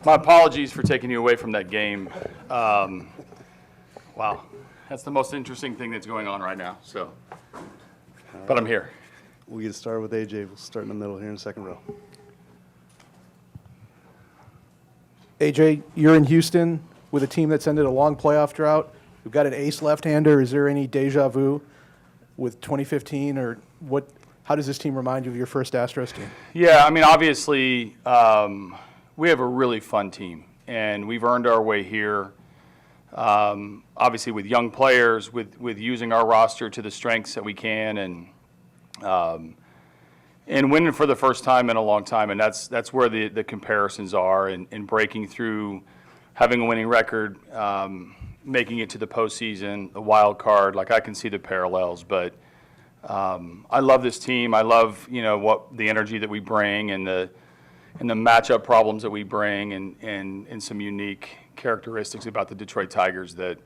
My apologies for taking you away from that game. Wow, that's the most interesting thing that's going on right now. So, but I'm here. We'll get started with AJ. We'll start in the middle here in the second row. AJ, you're in Houston with a team that's ended a long playoff drought. We've got an ace left-hander. Is there any deja vu with 2015, or what? How does this team remind you of your first Astros team? Yeah, I mean, obviously, we have a really fun team, and we've earned our way here. Obviously, with young players, with using our roster to the strengths that we can, and winning for the first time in a long time, and that's where the comparisons are, and breaking through, having a winning record, making it to the postseason, the wild card. Like, I can see the parallels, but I love this team. I love what the energy that we bring, and the matchup problems that we bring, and some unique characteristics about the Detroit Tigers that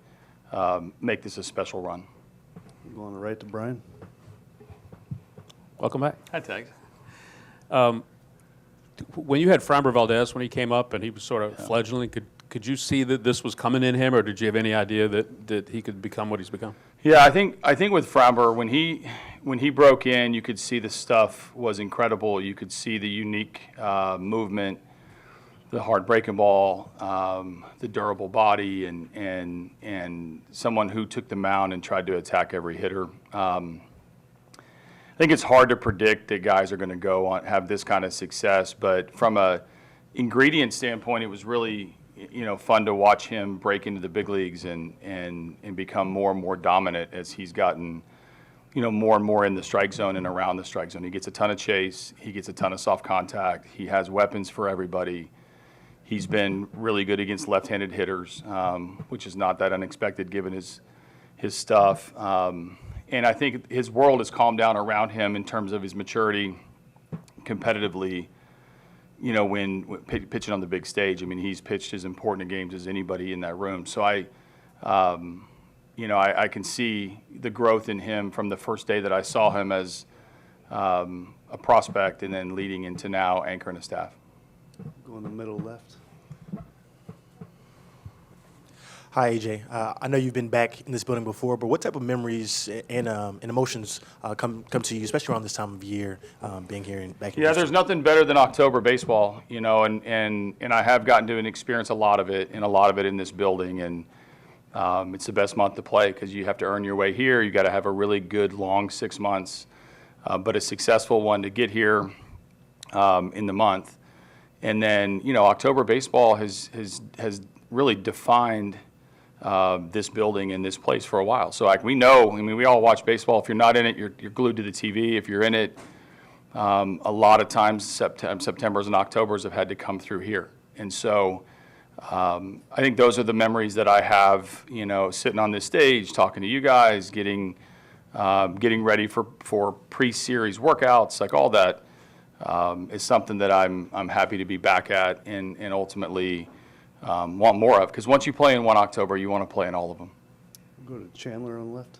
make this a special run. Going right to Brian. Welcome back. Hi, Tags. When you had Framber Valdez when he came up and he was sort of fledgling, could you see that this was coming in him, or did you have any idea that he could become what he's become? Yeah, I think with Framber, when he broke in, you could see the stuff was incredible. You could see the unique movement, the hard breaking ball, the durable body, and someone who took the mound and tried to attack every hitter. I think it's hard to predict that guys are going to go on have this kind of success, but from a ingredient standpoint, it was really fun to watch him break into the big leagues and become more and more dominant as he's gotten more and more in the strike zone and around the strike zone. He gets a ton of chase, he gets a ton of soft contact, he has weapons for everybody. He's been really good against left-handed hitters, which is not that unexpected given his stuff. And I think his world has calmed down around him in terms of his maturity competitively, when pitching on the big stage. I mean, he's pitched as important games as anybody in that room. So I can see the growth in him from the first day that I saw him as a prospect, and then leading into now anchoring a staff. Go in the middle left. Hi, AJ. I know you've been back in this building before, but what type of memories and emotions come to you, especially around this time of year, being here and back in Yeah, Houston? there's nothing better than October baseball, and I have gotten to experience a lot of it in this building, and it's the best month to play because you have to earn your way here. You got to have a really good long 6 months, but a successful one to get here in the month, and then October baseball has really defined this building and this place for a while. So we know, we all watch baseball. If you're not in it, you're glued to the TV. If you're in it, a lot of times Septembers and Octobers have had to come through here. And so I think those are the memories that I have, sitting on this stage, talking to you guys, getting ready for pre-series workouts, like all that is something that I'm happy to be back at and ultimately want more of, because once you play in 1 October, you want to play in all of them. We'll go to Chandler on the left.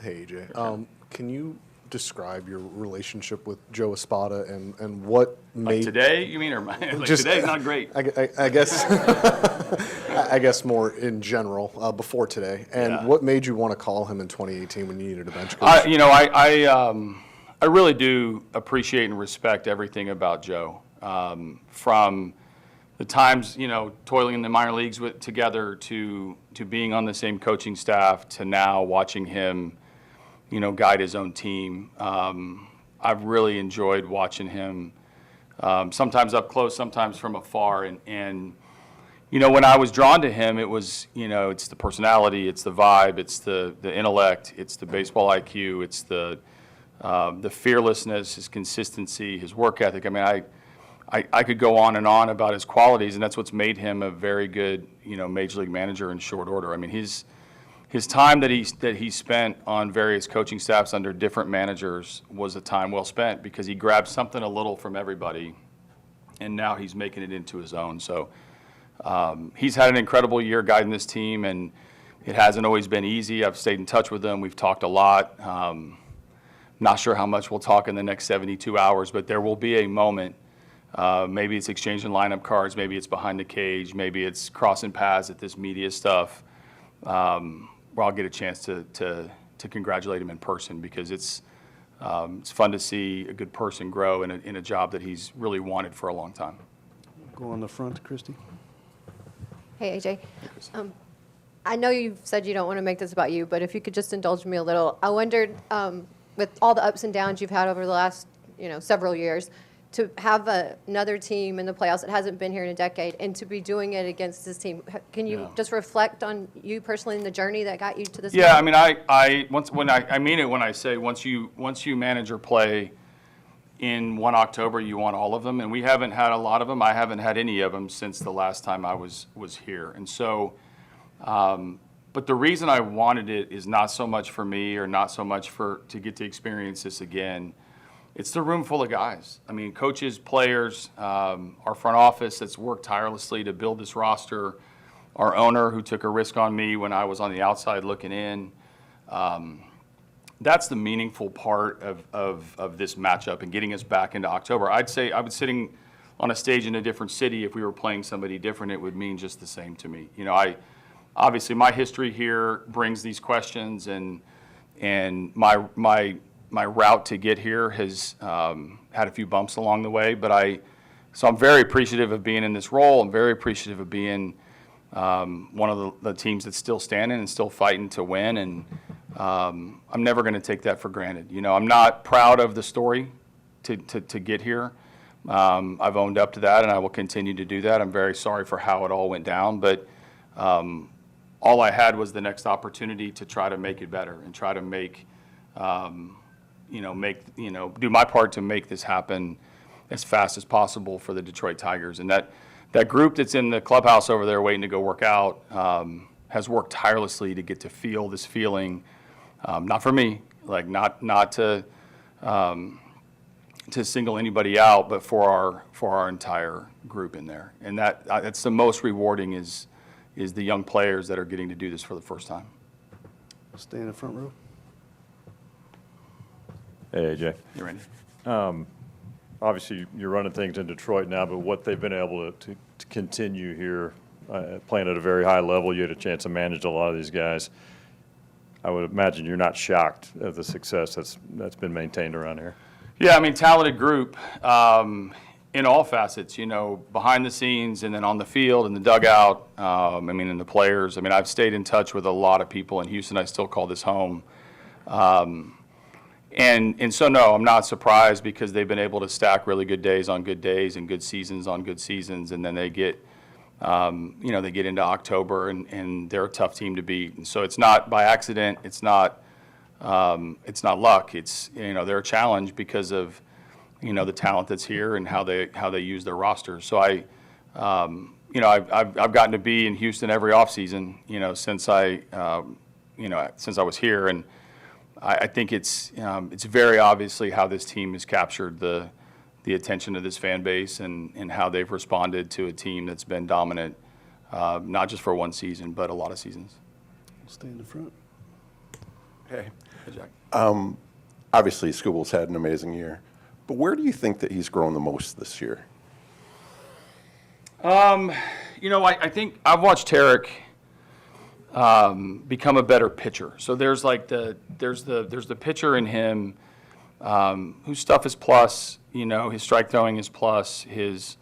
Hey, AJ. Can you describe your relationship with Joe Espada and what made... Like today, you mean? Or like Just- today's not great. I guess I guess more in general before today. And Yeah. what made you want to call him in 2018 when you needed a bench coach? I really do appreciate and respect everything about Joe. From the times, toiling in the minor leagues together to being on the same coaching staff to now watching him, guide his own team. I've really enjoyed watching him, sometimes up close, sometimes from afar. And when I was drawn to him, it was, it's the personality, it's the vibe, it's the intellect, it's the baseball IQ, it's the fearlessness, his consistency, his work ethic. I could go on and on about his qualities, and that's what's made him a very good, major league manager in short order. His time that he spent on various coaching staffs under different managers was a time well spent because he grabbed something a little from everybody, and now he's making it into his own. So he's had an incredible year guiding this team, and it hasn't always been easy. I've stayed in touch with him. We've talked a lot. Not sure how much we'll talk in the next 72 hours, but there will be a moment Maybe it's exchanging lineup cards. Maybe it's behind the cage. Maybe it's crossing paths at this media stuff, where I'll get a chance to congratulate him in person, because it's fun to see a good person grow in a job that he's really wanted for a long time. Go on the front, Christy. Hey, AJ. I know you've said you don't want to make this about you, but if you could just indulge me a little. I wondered, with all the ups and downs you've had over the last, several years, to have another team in the playoffs that hasn't been here in a decade and to be doing it against this team, can you just reflect on you personally and the journey that got you to this Yeah, I moment? mean, I mean it when I say once you manage or play in one October, you want all of them, and we haven't had a lot of them. I haven't had any of them since the last time I was here, and so. But the reason I wanted it is not so much for me, or not so much to get to experience this again. It's the room full of guys. I mean, coaches, players, our front office that's worked tirelessly to build this roster, our owner who took a risk on me when I was on the outside looking in. That's the meaningful part of this matchup and getting us back into October. I'd say I was sitting on a stage in a different city. If we were playing somebody different, it would mean just the same to me. Obviously my history here brings these questions, and my route to get here has had a few bumps along the way, so I'm very appreciative of being in this role. I'm very appreciative of being one of the teams that's still standing and still fighting to win, and I'm never going to take that for granted. I'm not proud of the story to get here. I've owned up to that, and I will continue to do that. I'm very sorry for how it all went down, but all I had was the next opportunity to try to make it better and try to do my part to make this happen as fast as possible for the Detroit Tigers. And that group that's in the clubhouse over there waiting to go work out has worked tirelessly to get to feel this feeling, not for me, like not to single anybody out, but for our entire group in there. And that's the most rewarding is the young players that are getting to do this for the first time. Stay in the front row. Hey, AJ. You ready? Obviously, you're running things in Detroit now, but what they've been able to continue here, playing at a very high level, you had a chance to manage a lot of these guys. I would imagine you're not shocked at the success that's been maintained around here. Yeah, I mean, talented group in all facets, behind the scenes and then on the field, in the dugout, and the players. I mean, I've stayed in touch with a lot of people in Houston. I still call this home. And so, no, I'm not surprised, because they've been able to stack really good days on good days and good seasons on good seasons, and then they get, they get into October, and they're a tough team to beat. And so it's not by accident. It's not luck. It's, they're a challenge because of, the talent that's here and how they use their rosters. So I've gotten to be in Houston every offseason, since I was here, and I think it's very obviously how this team has captured the attention of this fan base, and how they've responded to a team that's been dominant, not just for one season, but a lot of seasons. Stay in the front. Hey. Hey, Jack. Obviously, Skubal's had an amazing year, but where do you think that he's grown the most this year? I think I've watched Tarik become a better pitcher. So there's the pitcher in him whose stuff is plus. His strike throwing is plus. His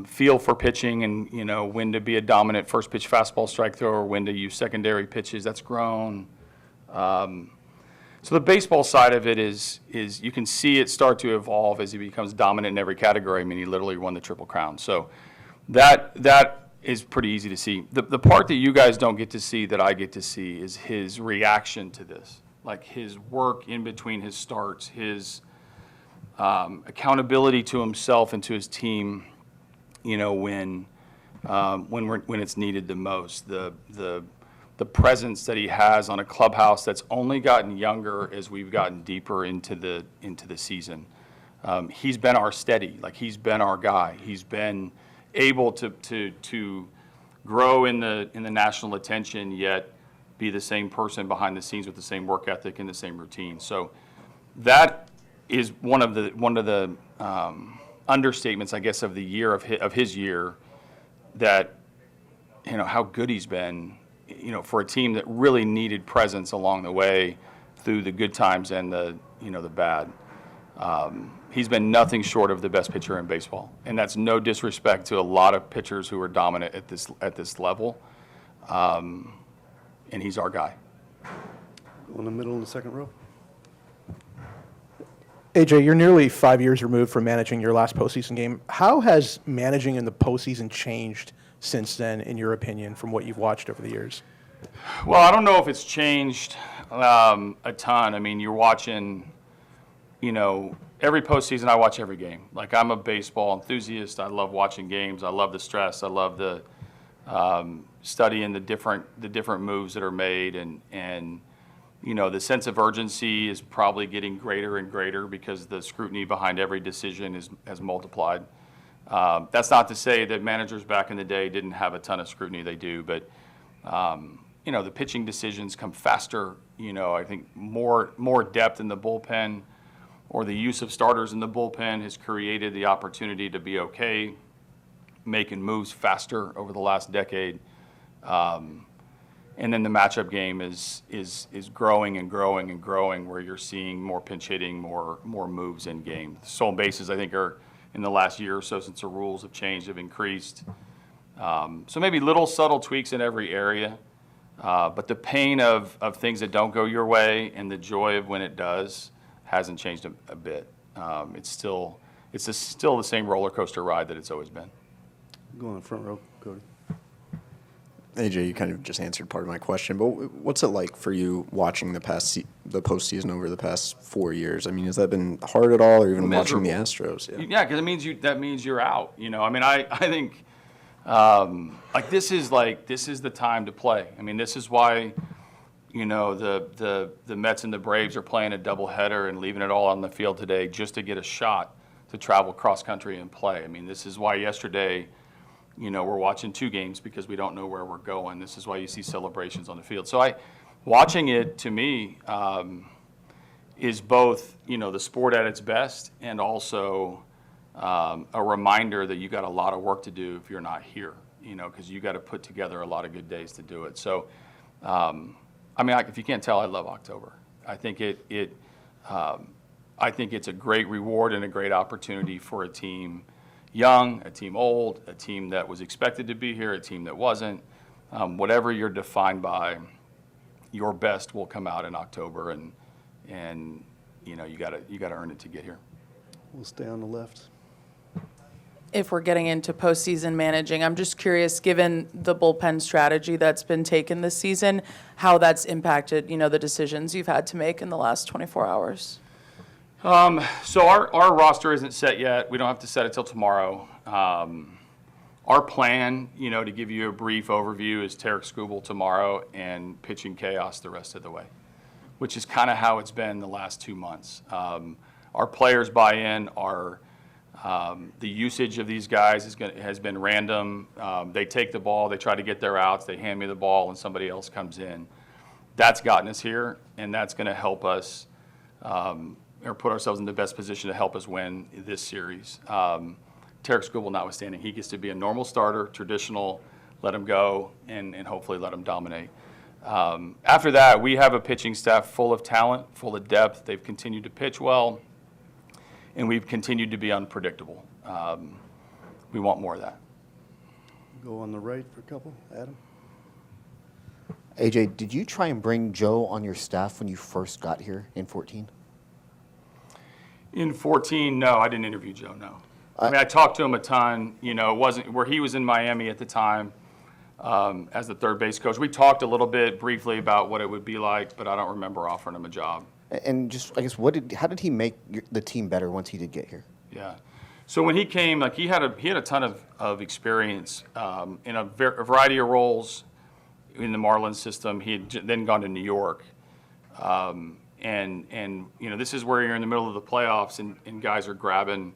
feel for pitching and when to be a dominant first pitch fastball strike thrower, when to use secondary pitches. That's grown. So the baseball side of it is you can see it start to evolve as he becomes dominant in every category. I mean, he literally won the Triple Crown. So that is pretty easy to see. The part that you guys don't get to see that I get to see is his reaction to this, like his work in between his starts, his accountability to himself and to his team, when it's needed the most, the presence that he has on a clubhouse that's only gotten younger as we've gotten deeper into the season. He's been our steady, like he's been our guy. He's been able to grow in the national attention, yet be the same person behind the scenes with the same work ethic and the same routine. So that is one of the understatements, I guess, of the year of his year, that how good he's been, for a team that really needed presence along the way through the good times and the bad. He's been nothing short of the best pitcher in baseball, and that's no disrespect to a lot of pitchers who are dominant at this level. And he's our guy. Go in the middle in the second row. AJ, you're nearly 5 years removed from managing your last postseason game. How has managing in the postseason changed since then, in your opinion, from what you've watched over the years? Well, I don't know if it's changed a ton. I mean, you're watching, every postseason I watch every game. Like, I'm a baseball enthusiast. I love watching games. I love the stress. I love the studying the different moves that are made, and the sense of urgency is probably getting greater and greater because the scrutiny behind every decision has multiplied. That's not to say that managers back in the day didn't have a ton of scrutiny. They do, but the pitching decisions come faster. I think more depth in the bullpen, or the use of starters in the bullpen, has created the opportunity to be okay making moves faster over the last decade. And then the matchup game is growing and growing and growing, where you're seeing more pinch hitting, more moves in game. Stolen bases, I think, are in the last year or so, since the rules have changed, have increased. So maybe little subtle tweaks in every area, but the pain of things that don't go your way and the joy of when it does hasn't changed a bit. It's still the same roller coaster ride that it's always been. Go in the front row, Cody. AJ, you kind of just answered part of my question, but what's it like for you watching the postseason over the past 4 years? I mean, has that been hard at all, or even watching the Astros? Yeah, because that means you're out. I mean, I think this is the time to play. I mean, this is why the Mets and the Braves are playing a doubleheader and leaving it all on the field today just to get a shot to travel cross country and play. I mean, this is why yesterday, we're watching 2 games, because we don't know where we're going. This is why you see celebrations on the field. So watching it, to me, is both, the sport at its best, and also a reminder that you got a lot of work to do if you're not here, because you got to put together a lot of good days to do it. So, if you can't tell, I love October. I think I think it's a great reward and a great opportunity for a team young, a team old, a team that was expected to be here, a team that wasn't. Whatever you're defined by, your best will come out in October, and you gotta earn it to get here. We'll stay on the left. If we're getting into postseason managing, I'm just curious, given the bullpen strategy that's been taken this season, how that's impacted, the decisions you've had to make in the last 24 hours. So our roster isn't set yet. We don't have to set it till tomorrow. Our plan, to give you a brief overview, is Tarik Skubal tomorrow and pitching chaos the rest of the way, which is kind of how it's been the last 2 months. Our players buy in. The usage of these guys has been random. They take the ball, they try to get their outs, they hand me the ball, and somebody else comes in. That's gotten us here, and that's going to help us or put ourselves in the best position to help us win this series. Tarik Skubal notwithstanding, he gets to be a normal starter, traditional, let him go, and hopefully let him dominate. After that, we have a pitching staff full of talent, full of depth. They've continued to pitch well, and we've continued to be unpredictable. We want more of that. Go on the right for a couple. Adam? AJ, did you try and bring Joe on your staff when you first got here in 14? In 14, no, I didn't interview Joe, no. I talked to him a ton. It wasn't where he was in Miami at the time as the third base coach. We talked a little bit briefly about what it would be like, but I don't remember offering him a job. And just, I guess, how did he make the team better once he did get here? Yeah. So when he came, he had a ton of experience in a variety of roles in the Marlins system. He had then gone to New York. And this is where you're in the middle of the playoffs, and guys are grabbing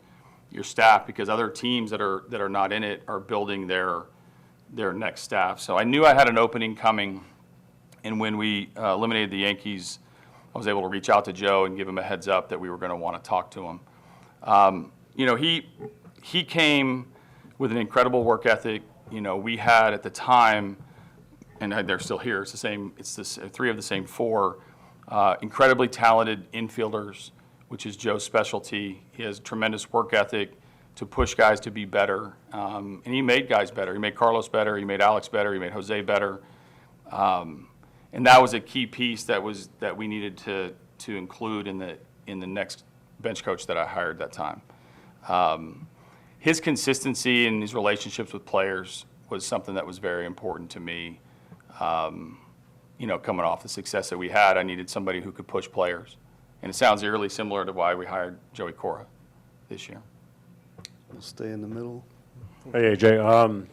your staff because other teams that are not in it are building their next staff. So I knew I had an opening coming, and when we eliminated the Yankees, I was able to reach out to Joe and give him a heads up that we were going to want to talk to him. he came with an incredible work ethic. You know, we had at the time, and they're still here, it's the same, it's this, three of the same four, incredibly talented infielders, which is Joe's specialty. He has tremendous work ethic to push guys to be better. And he made guys better. He made Carlos better. He made Alex better. He made Jose better. And that was a key piece that we needed to include in the next bench coach that I hired that time. His consistency and his relationships with players was something that was very important to me. You know, coming off the success that we had, I needed somebody who could push players. And it sounds eerily similar to why we hired Joey Cora this year. We'll stay in the middle. Hey, AJ.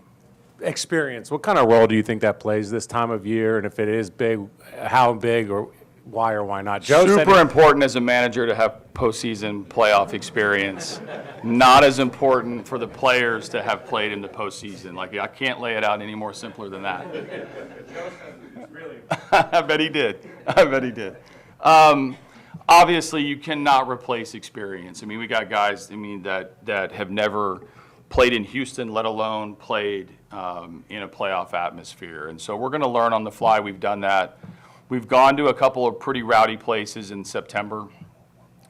Experience. What kind of role do you think that plays this time of year? And if it is big, how big or why not? Joe said Super important as a manager to have postseason playoff experience. Not as important for the players to have played in the postseason. Like, I can't lay it out any more simpler than that. I bet he did. I bet he did. Obviously, you cannot replace experience. I mean, we got guys, that have never played in Houston, let alone played in a playoff atmosphere. And so we're going to learn on the fly. We've done that. We've gone to a couple of pretty rowdy places in September,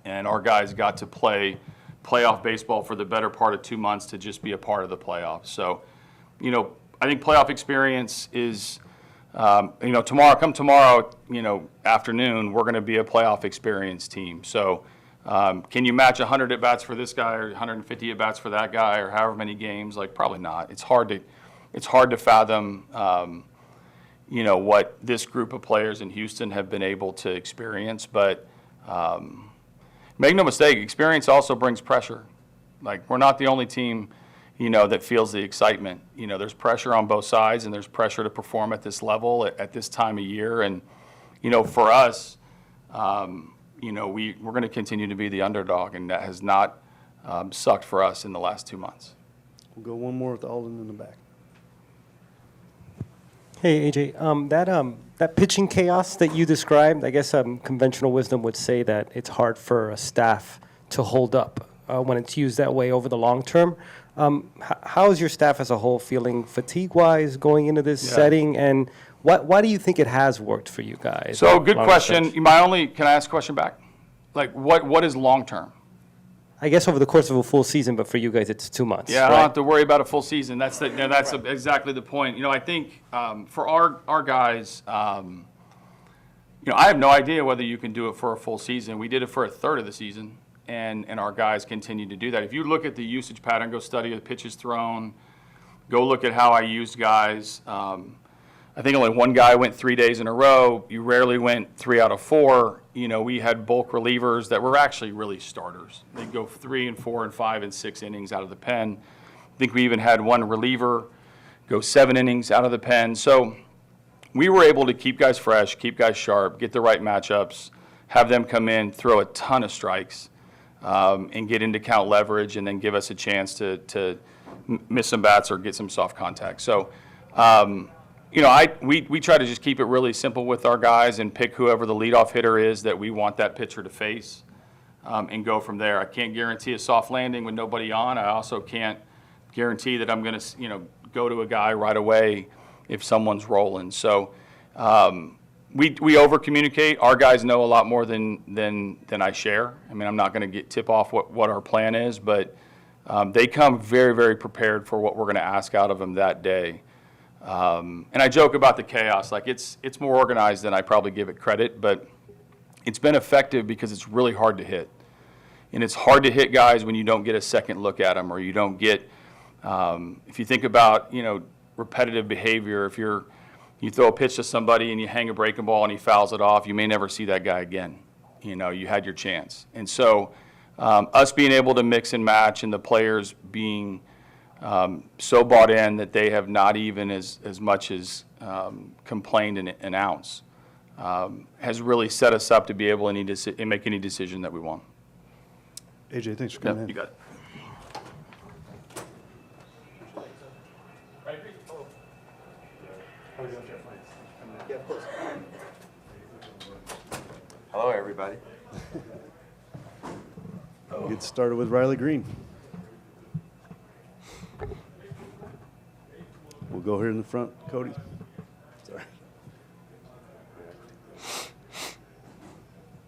and our guys got to play playoff baseball for the better part of 2 months to just be a part of the playoffs. So, you know, I think playoff experience is, you know, tomorrow, you know, afternoon, we're going to be a playoff experience team. So can you match 100 at-bats for this guy or 150 at-bats for that guy or however many games? Like, probably not. It's hard to fathom, you know, what this group of players in Houston have been able to experience. But make no mistake, experience also brings pressure. Like, we're not the only team, you know, that feels the excitement. You know, there's pressure on both sides, and there's pressure to perform at this level at this time of year. And, you know, for us, you know, we're going to continue to be the underdog, and that has not sucked for us in the last 2 months. We'll go one more with Alden in the back. Hey, AJ, that pitching chaos that you described, I guess conventional wisdom would say that it's hard for a staff to hold up when it's used that way over the long term. How is your staff as a whole feeling fatigue-wise going into this setting, and why do you think it has worked for you guys? So, good question. Can I ask a question back? Like, what is long term? I guess over the course of a full season, but for you guys, it's 2 months. Yeah, I don't have to worry about a full season. That's exactly the point. You know, I think for our guys, you know, I have no idea whether you can do it for a full season. We did it for a third of the season, and our guys continue to do that. If you look at the usage pattern, go study the pitches thrown, go look at how I used guys. I think only one guy went 3 days in a row. You rarely went 3 out of 4. You know, we had bulk relievers that were actually really starters. They'd go 3 and 4 and 5 and 6 innings out of the pen. I think we even had one reliever go 7 innings out of the pen. So we were able to keep guys fresh, keep guys sharp, get the right matchups, have them come in, throw a ton of strikes, and get into count leverage, and then give us a chance to miss some bats or get some soft contact. So, you know, we try to just keep it really simple with our guys and pick whoever the leadoff hitter is that we want that pitcher to face, and go from there. I can't guarantee a soft landing with nobody on. I also can't guarantee that I'm going to, you know, go to a guy right away if someone's rolling. So we over-communicate. Our guys know a lot more than I share. I mean, I'm not going to tip off what our plan is, but they come very, very prepared for what we're going to ask out of them that day. And I joke about the chaos. Like, it's more organized than I probably give it credit, but it's been effective because it's really hard to hit. And it's hard to hit guys when you don't get a second look at them, or you don't get, if you think about, you know, repetitive behavior, if you throw a pitch to somebody and you hang a breaking ball and he fouls it off, you may never see that guy again. You know, you had your chance. And so us being able to mix and match, and the players being so bought in that they have not even as much as complained an ounce, has really set us up to be able to make any decision that we want. AJ, thanks for coming in. You got it. Hello, everybody. Get started with Riley Greene. We'll go here in the front. Cody. Sorry.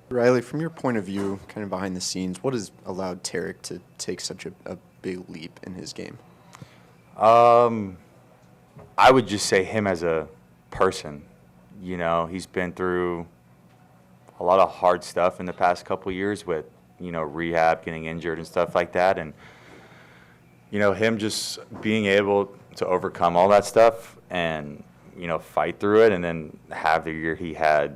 Riley, from your point of view, kind of behind the scenes, what has allowed Tarik to take such a big leap in his game? I would just say him as a person. You know, he's been through a lot of hard stuff in the past couple of years with, you know, rehab, getting injured and stuff like that. And, you know, him just being able to overcome all that stuff and, you know, fight through it and then have the year he had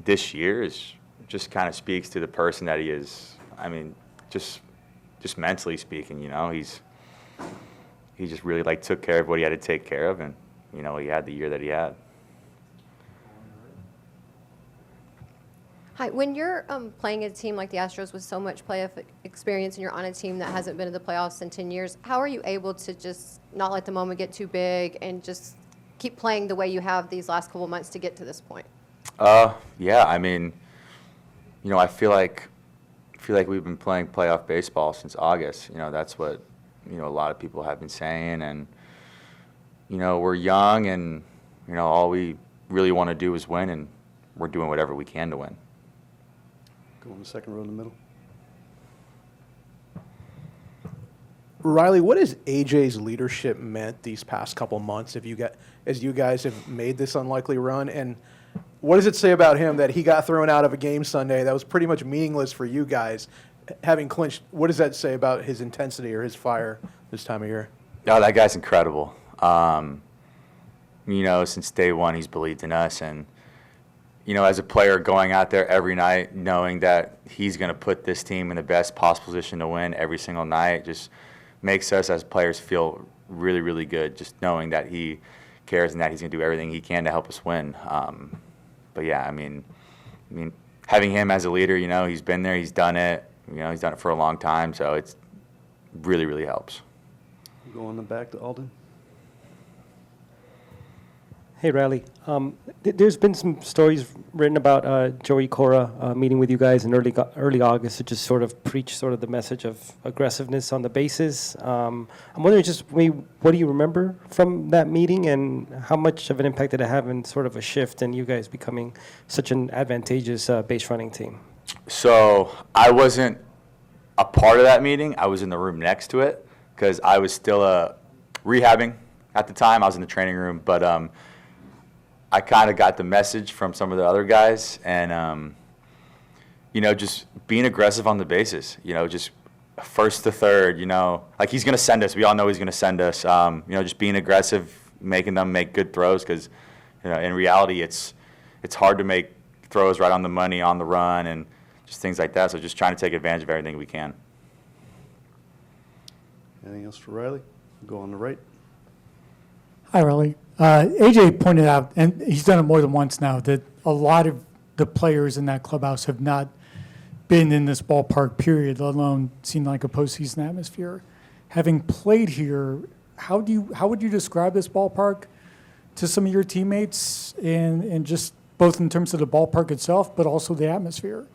this year is just kind of speaks to the person that he is. I mean, just mentally speaking, you know, he just really like took care of what he had to take care of, and you know, he had the year that he had. Hi, when you're playing a team like the Astros with so much playoff experience and you're on a team that hasn't been to the playoffs in 10 years, how are you able to just not let the moment get too big and just keep playing the way you have these last couple months to get to this point? Yeah, I mean, you know, I feel like we've been playing playoff baseball since August. You know, that's what, you know, a lot of people have been saying, and you know, we're young, and you know, all we really want to do is win, and we're doing whatever we can to win. Go on the second row in the middle. Riley, what has AJ's leadership meant these past couple months as you guys have made this unlikely run? And what does it say about him that he got thrown out of a game Sunday that was pretty much meaningless for you guys, having clinched? What does that say about his intensity or his fire this time of year? Oh, that guy's incredible. You know, since day one, he's believed in us, and you know, as a player going out there every night, knowing that he's going to put this team in the best possible position to win every single night, just makes us as players feel really, really good. Just knowing that he cares and that he's going to do everything he can to help us win. But yeah, I mean, having him as a leader, you know, he's been there, he's done it. You know, he's done it for a long time, so it's really, really helps. Go on the back to Alden. Hey, Riley. There's been some stories written about Joey Cora meeting with you guys in early August to just sort of preach sort of the message of aggressiveness on the bases. I'm wondering just maybe what do you remember from that meeting, and how much of an impact did it have in sort of a shift in you guys becoming such an advantageous base running team? So I wasn't a part of that meeting. I was in the room next to it because I was still rehabbing at the time. I was in the training room, but I kind of got the message from some of the other guys, and you know, just being aggressive on the bases. You know, just first to third. You know, like he's gonna send us. We all know he's gonna send us. You know, just being aggressive, making them make good throws, because you know, in reality, it's hard to make throws right on the money, on the run, and just things like that. So just trying to take advantage of everything we can. Anything else for Riley? Go on the right. Hi, Riley. AJ pointed out, and he's done it more than once now, that a lot of the players in that clubhouse have not been in this ballpark, period, let alone seen like a postseason atmosphere. Having played here, how would you describe this ballpark to some of your teammates, and just both in terms of the ballpark itself, but also the atmosphere?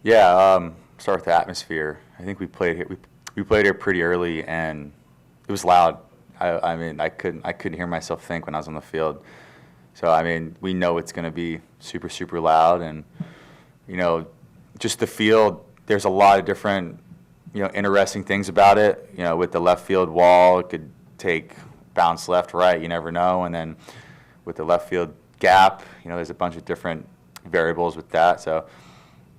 Yeah, start with the atmosphere. I think we played here. We played here pretty early, and it was loud. I mean, I couldn't hear myself think when I was on the field. So I mean, we know it's going to be super, super loud, and you know, just the field. There's a lot of different, you know, interesting things about it. You know, with the left field wall, it could take bounce left, right. You never know. And then with the left field gap, you know, there's a bunch of different variables with that. So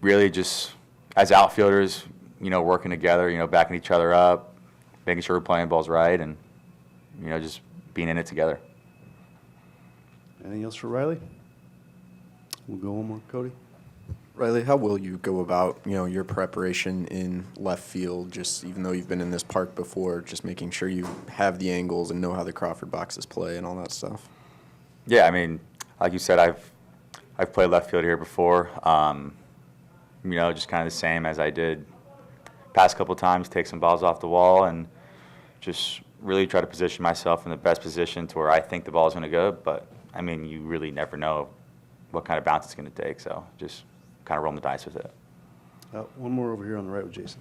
really, just as outfielders, you know, working together, you know, backing each other up, making sure we're playing balls right, and you know, just being in it together. Anything else for Riley? We'll go one more, Cody. Riley, how will you go about, you know, your preparation in left field, just even though you've been in this park before, just making sure you have the angles and know how the Crawford boxes play and all that stuff? Yeah, I mean, like you said, I've played left field here before. You know, just kind of the same as I did past couple times, take some balls off the wall and just really try to position myself in the best position to where I think the ball is going to go. But, I mean, you really never know what kind of bounce it's going to take, so just kind of rolling the dice with it. One more over here on the right with Jason.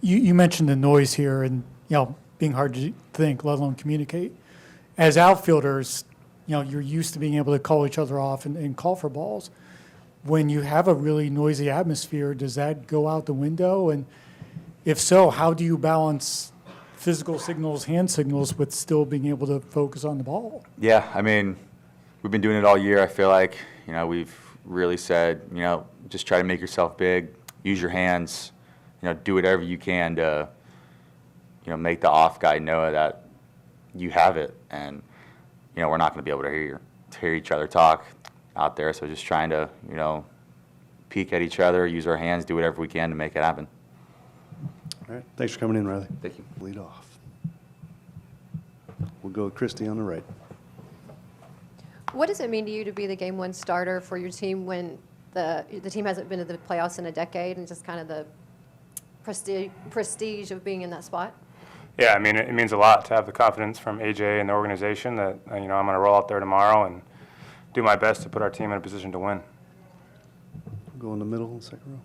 You mentioned the noise here and, you know, being hard to think, let alone communicate. as outfielders, you're used to being able to call each other off and call for balls. When you have a really noisy atmosphere, does that go out the window? And if so, how do you balance physical signals, hand signals, with still being able to focus on the ball? Yeah, I mean, we've been doing it all year. I feel like, we've really said, just try to make yourself big, use your hands, do whatever you can to, make the off guy know that you have it. And, we're not going to be able to hear each other talk out there. So just trying to, peek at each other, use our hands, do whatever we can to make it happen. All right. Thanks for coming in, Riley. Thank you. Lead off. We'll go with Christy on the right. What does it mean to you to be the game one starter for your team when the team hasn't been to the playoffs in a decade, and just kind of the prestige of being in that spot? Yeah, I mean, it means a lot to have the confidence from AJ and the organization that, I'm going to roll out there tomorrow and do my best to put our team in a position to win. We'll go in the middle, second row.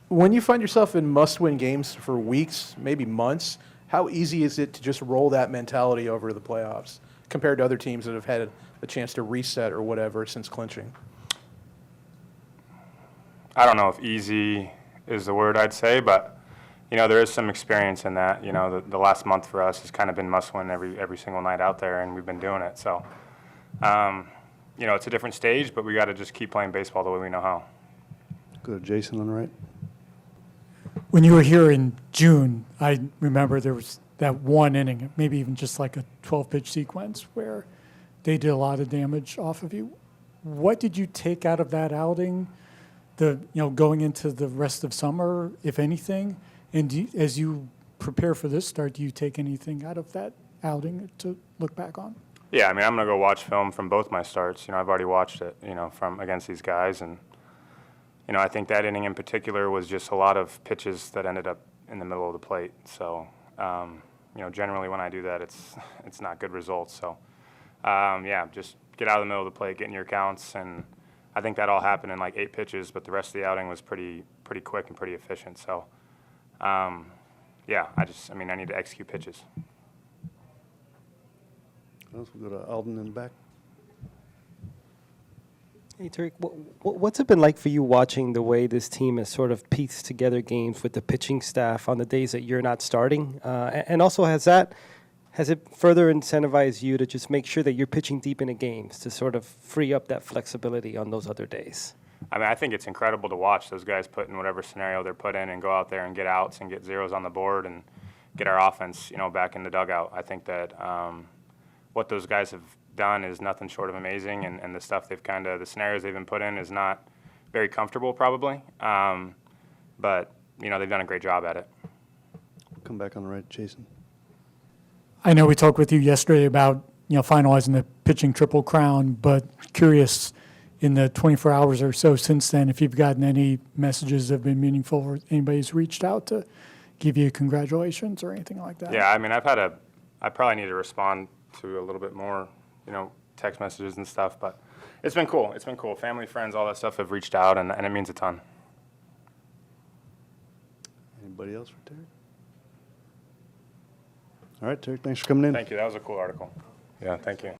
When you find yourself in must-win games for weeks, maybe months, how easy is it to just roll that mentality over to the playoffs compared to other teams that have had a chance to reset or whatever since clinching? I don't know if easy is the word I'd say, but, there is some experience in that. The last month for us has kind of been must-win every single night out there, and we've been doing it. So, it's a different stage, but we got to just keep playing baseball the way we know how. Go to Jason on the right. When you were here in June, I remember there was that one inning, maybe even just like a 12-pitch sequence, where they did a lot of damage off of you. What did you take out of that outing, going into the rest of summer, if anything? And as you prepare for this start, do you take anything out of that outing to look back on? Yeah, I mean, I'm going to go watch film from both my starts. I've already watched it, from against these guys. And, I think that inning in particular was just a lot of pitches that ended up in the middle of the plate. So, generally when I do that, it's not good results. So, just get out of the middle of the plate, get in your counts. And I think that all happened in like 8 pitches, but the rest of the outing was pretty quick and pretty efficient. So, I need to execute pitches. We'll go to Alden in the back. Hey, Tarik, what's it been like for you watching the way this team has sort of pieced together games with the pitching staff on the days that you're not starting? And also, has it further incentivized you to just make sure that you're pitching deep into games to sort of free up that flexibility on those other days? I mean, I think it's incredible to watch those guys put in whatever scenario they're put in and go out there and get outs and get zeros on the board and get our offense, back in the dugout. I think that what those guys have done is nothing short of amazing, and the stuff the scenarios they've been put in is not very comfortable probably, but they've done a great job at it. Come back on the right, Jason. I know we talked with you yesterday about finalizing the pitching Triple Crown, but curious in the 24 hours or so since then if you've gotten any messages that have been meaningful or anybody's reached out to give you congratulations or anything like that. Yeah, I mean, I probably need to respond to a little bit more, text messages and stuff, but it's been cool. It's been cool. Family, friends, all that stuff have reached out, and it means a ton. Anybody else for Tarik? All right, Tarik, thanks for coming in. Thank you. That was a cool article. Yeah, thank you.